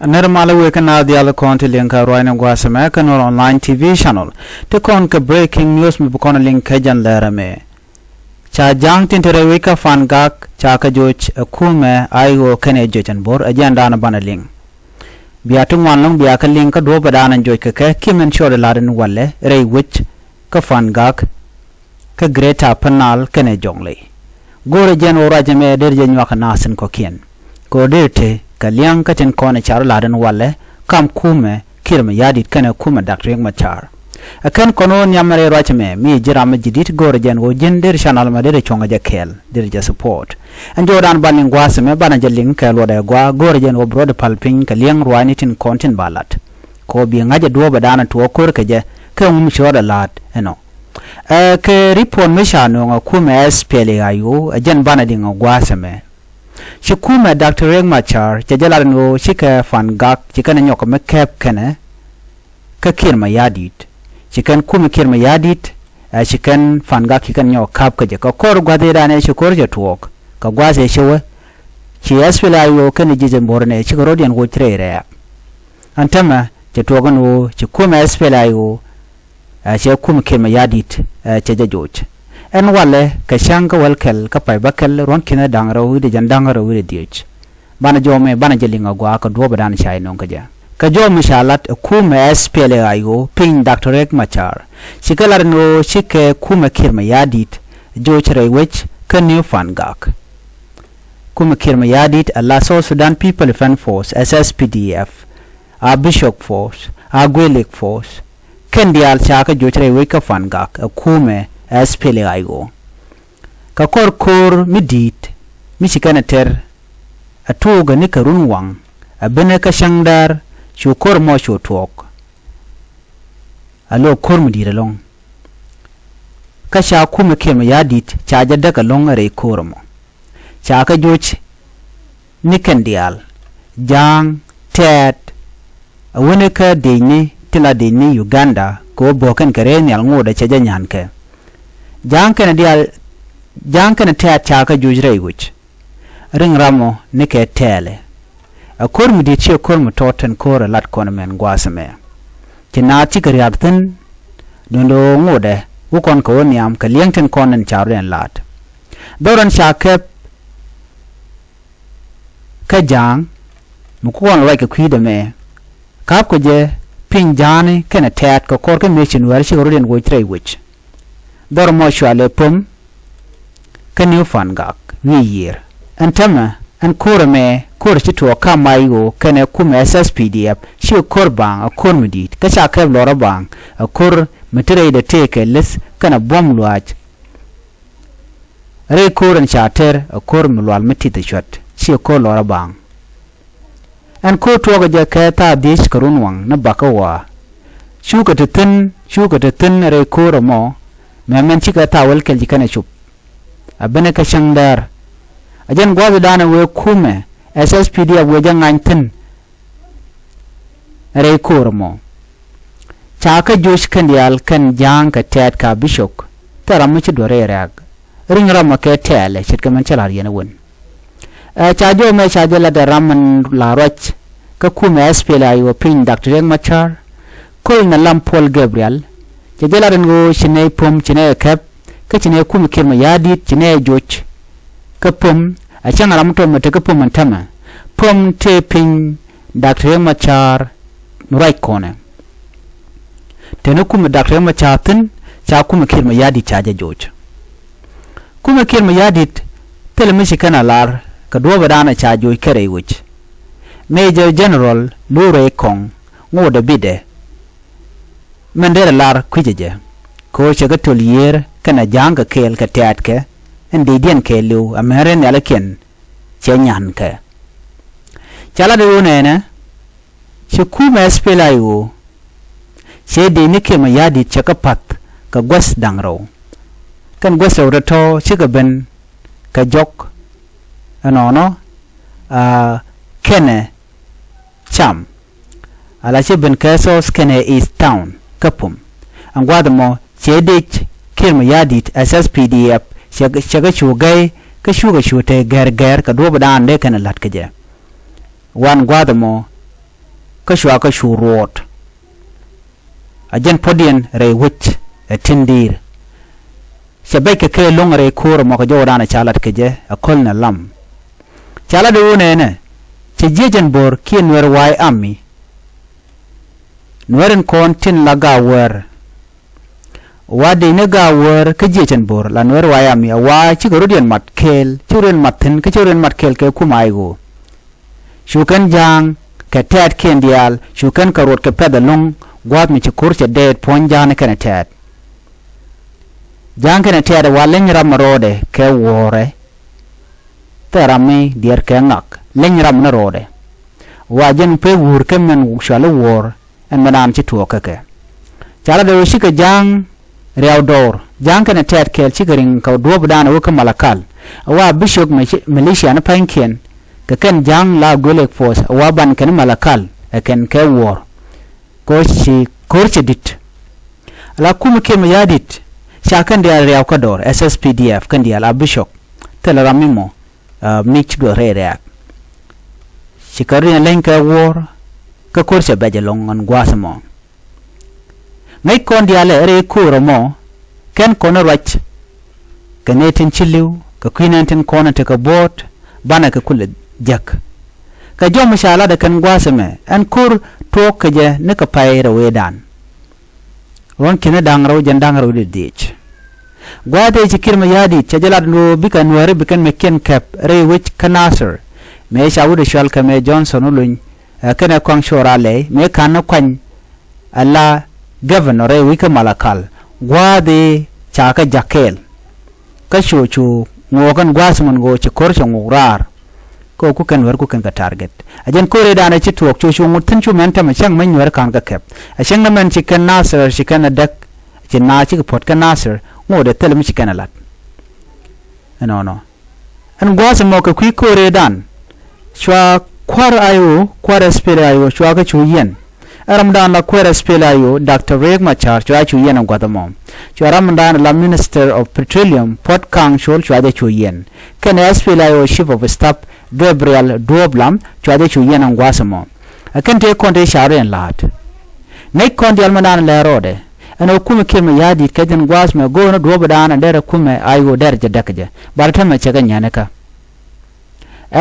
Nirmala wekana diala konti linka roina gwasame kanor online TV channel. Te kon ka breaking news mi bukona linka jan lera me. Cha jang tintere weka Fangak cha ka joch kuumɛ IO kene jojan bor agenda na bana ling. Biya tungwan long biya ka ling ka do badana joj ka kimen shore laden walle rei wich ka Fangak ka greta panal kene jongle. Gore jen ora jame der jen waka nasin ko kien. Ko dirte ka liang ka ten kone char laden walle kam kuumɛ kirma yadit kene kuumɛ dakring machar. Akan kono nyamare rachme mi jirama jidit gore jen go jen der channel ma der chonga jakel der ja support and jodan baling gwasme bana jaling ka loda gwa gore jen go brod palping ka liang rwani tin content balat ko bi ngaje do badana to kor ka je ka mum shoda lat eno ke report me shano nga kuumɛ SPLA IO jen bana dinga gwasme shi kuumɛ Dr. Reng Machar jajala no shika Fangak chikana nyoko me kep kene ka kirma yadit chicken kuumɛ kirma yadit chicken Fangak chicken nyo kap ka je ka kor gwade dane shi kor je tuok ka gwaze shewe chi SPLA IO kan je morne chi rodian go trere antama je tuogon wo chi kuumɛ SPLA IO chi kuumɛ kirma yadit che je joj en wale ka shanga welkel ka pai bakel ron kina dangro wi de jandangro wi de dich bana jome bana jelinga gwa ka do badan shai non ka ja ka jo mishalat kuumɛ SPLA IO pin Dr. Reng Machar shikalar no shike kuumɛ kirma yadit jo chere wech ka new Fangak kuumɛ kirma yadit Allah South Sudan People Defense Force SSPDF a Bishop Force a Gwelik Force kendial chaka jo chere wech ka Fangak kuumɛ SPLA IO ka kor midit mishikana ter atuga ni karun wang abene ka shangdar shukor mo shutok alo kor mudira long ka sha kuumɛ kirma yadit cha jadda ka long re kormo cha ka joch nikandial jang tet awone ka deni tila deni Uganda ko boken kare nyal ngoda cha janyan ke jang kana tet cha ka jujre wich ring ramo nike tele a kormu di che kormu toten kore lat konemen gwasame kina chikari akten dondo ngode ukon ko niam ka liengten konen charen lat doran shakep ka jang mukon like kwide me kap ko je pinjani kana tet ko kor ka mission wer shi roden go trey wich dor mo shwale pum ka new Fangak wi year antama an korame kor chito kama IO kene kuumɛ SSPDF shi kor bang a kor midit ka sha keb lora bang a kor mitre de teke les kana bom luaj re koran chater a kor mulwal mitite shot shi kor lora bang an ko to ga ka ta dish karun wang na bakawa shuka tin re koramo men chika ta welkel jikana chup abene ka shangdar ajan gwabi dana we kuumɛ SSPDF we jangan tin re kormo chaka josh kandial kan jang ka tet ka bishop taram chi dore rag ring ram ka tele chit ka man chalar yana won cha jo me cha jala da raman la roch ka kuumɛ SPLA IO pin Dr. Reng Machar kol na lampol Gabriel je jala ngo chine pom chine kap ka chine kuumɛ kirma yadit chine joch ka pom a changa ramto mate ka pom antama pom te pin Dr. Reng Machar right corner teno kuumɛ Dr. Reng Machar tin cha kuumɛ kirma yadit cha ja joj kuumɛ kirma yadit tele mishikana lar ka do badana cha joj kare wich Major General Lure Kong ngode bide mendere lar kwijeje ko chaga tolier kana janga kel ka tet ke indi dien ke lu ameren yalaken chenyan ke chala de wonene shi kuumɛ SPLA IO she de ni kirma yadit chaka pat ka gwas dangro kan gwas to shiga ben ka jok anono kene cham ala shi ben kasos kene East Town kapum angwadamo she de kirma yadit SSPDF shaga shugai ka shuga shute ger ka do badan de kana lat kaje wan gwadamo ka shwa ka shu rot ajen podien re wich tindir shabai ke long re kur mo ka jodana chalat ke je akol na lam chala de wone ne che jejen bor ki Nuer wai ami Nuerin kon tin laga wer wade ne ga wer ke jejen bor la Nuer wai ami wa chi gorodian mat kel churen matin ke churen mat kel ke kumai go shukan jang ke tet kendial shukan karot ke pedalong gwat mi chi kurche dead ponjane kene tet jang kene tet wa len ram rode ke wore terami dier ke ngak len ram na rode wa jen pe wur ke men shale wor en manam chi tuo ke chala de shi ke jang rew dor jang kene tet kel chi garing ka do bdana wo ke malakal wa bishop militia na panken ke ken jang la golek force wa ban ken malakal ken ke wor kochi korche dit la kum ke yadit shakan dia rew kador SSPDF kan dia la bishop teleramimo mich do reak shikari len ka wor ka korche beje longon gwasmo ngai kon dia le re kuromo ken kono rach kanetin chiliu ka kwinantin kono te ka bot bana ka kul jak ka jom shala da kan gwasme an kur to ka je ne ka payra wedan won kina dangraw jandangraw de dich gwade ci kirma yadi chajalad no bika Nuer bikan meken kap re wich kanasir me shawude shal ka me Johnson ulun kana kwang shorale me kana kwan alla governor re wika malakal gwade chaka jakel ka shochu ngogan gwasman go ci korcha ngurar ko ku kan wer ku kan ka target ajen kore dana ci tuok chu mutun chu men tam chang men wer kan ka kep a chang na men ci kan nasir ci kan dak ci na ci pot kan nasir ngode tel mi ci kan lat no an gwasa mo ka ku kore dan chwa kwar ayo kwar SPLA IO chwa ka chu yen Ramadan la kwar SPLA IO Dr. Riek Machar chwa chu yen ngwadamo chwa Ramadan la Minister of Petroleum Port Kang Shol chwa de chu yen kan SPLA IO Chief of Staff Gabriel Doblam chwa de chu yen ngwasamo akan te konde sharen lat nei konde almanan la rode ana kuma kema yadi kajen gwasme go no dobadana dere kuma ayo derje dakje bartama chega nyanaka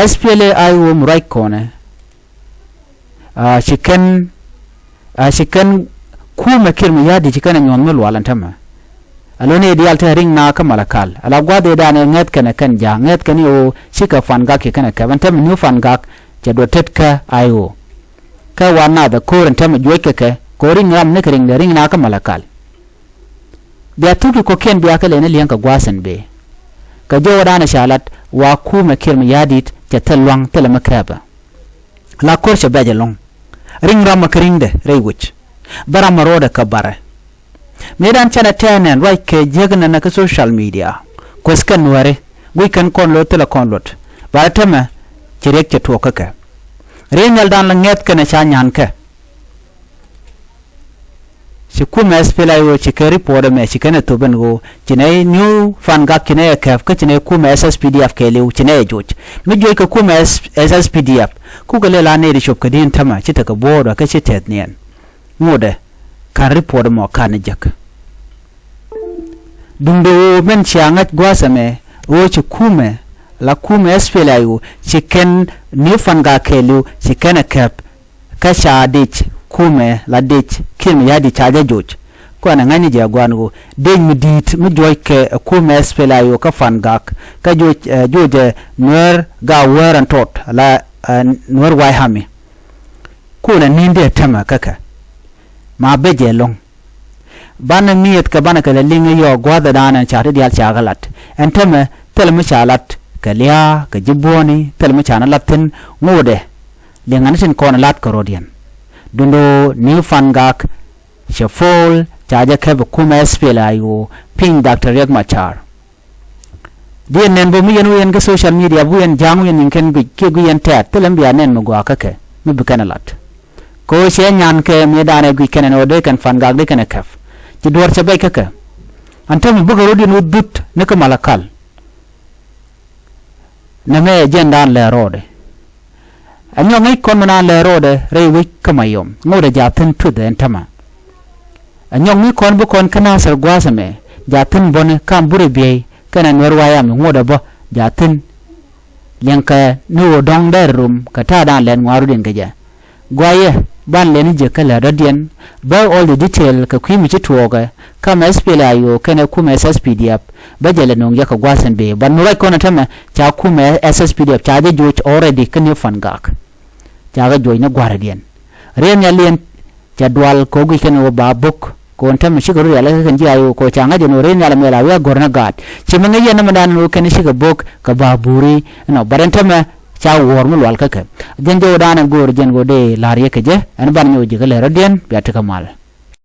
SPLA IO murai kone shikan kuma kirma yadi chikana nyonmel walantama alone dialta ring na kamalakal ala gwade dane nget kana kan ja nget kani o shika fangak kana kabantam new fangak jado tetka IO ka wana da korantam joyke koring ram ne kring ring na kamalakal biya tuki ko ken biya kale ne liyanka gwasan be ka jo dana shalat wa kuma kirma yadit ta talwang talamakaba la korsha bajalong ring ram makringde reywich bara maroda kabare medan chana tenen right ke jegna na ka social media ko skan ware wi kan kon lo tele kon lot ba tama cirek ce to kaka renal dan la nget kana cha nyan ka si kuma SPLA IO ci kari poda me ci kana to ben go cinay new fanga kine kaf ka cinay kuma SSPDF ke lew cinay joj mi joy ka kuma SSPDF ku ga lela ne ri shop ka din tama ci ta ka bodo ka ci tet nien ngode kan report mo kan jak dundo men chiangat gwasame o ci kume la kume SPLA IO ci ken new fanga ke lew ci kana kap ka sha dich kume la dich kim yadi chaja joj ko na ngani je gwango de mi dit mi joy ke kume SPLA IO ka fangak ka joje Nuer ga weran tot la Nuer wai hami kuna ninde tama kaka ma beje long bana miyet ka bana kala linga yo gwada dana chata dial chagalat entama telma chalat kalia ka jiboni telma chana latin ngode lingan sin kon lat karodian dundo new fangak shafol chaja ke kuma SPLA IO ping Dr. Riek Machar dien nen bo mi yen ga social media bu yen jangu yen ken ke gu yen tat telam biya nen mo gwa kake mi bukana lat ko she nyan ke mi dane gu ken no de kan fangak de ken kaf ci dor ca bay kake anta mi bugo rodi no dut ne ko malakal na me jendan le rode anyong ngai kon mana le rode re wi kamayom ngode jatin tu den tama anyong ngai kon bu kon kana sar gwasame jatin bon kam bure be kana nerwaya mi ngoda bo jatin lenka no dong der rum kata dan len waru den gaja gwaye ban len je kala radian ba all the detail ka kwimi ci tuoga kama SPLA IO kana kuma SSPDF ba jale nong ya ka gwasan be ban nurai kona tama cha kuma SSPDF cha de joch already kan Fangak cha ga joy na gwaradian rem ya len jadwal ko gi kan ba book ko tama shi garu ya la kan ji ayo ko cha nga de no rem ya la mela wa gorna gat ci manga yana madan no kan shi ga book ka ba buri no baran tama cha wor mu wal ka ka den jo dana gor jen go de lariye ke je an ban nyoji ga le radian biya ta kamal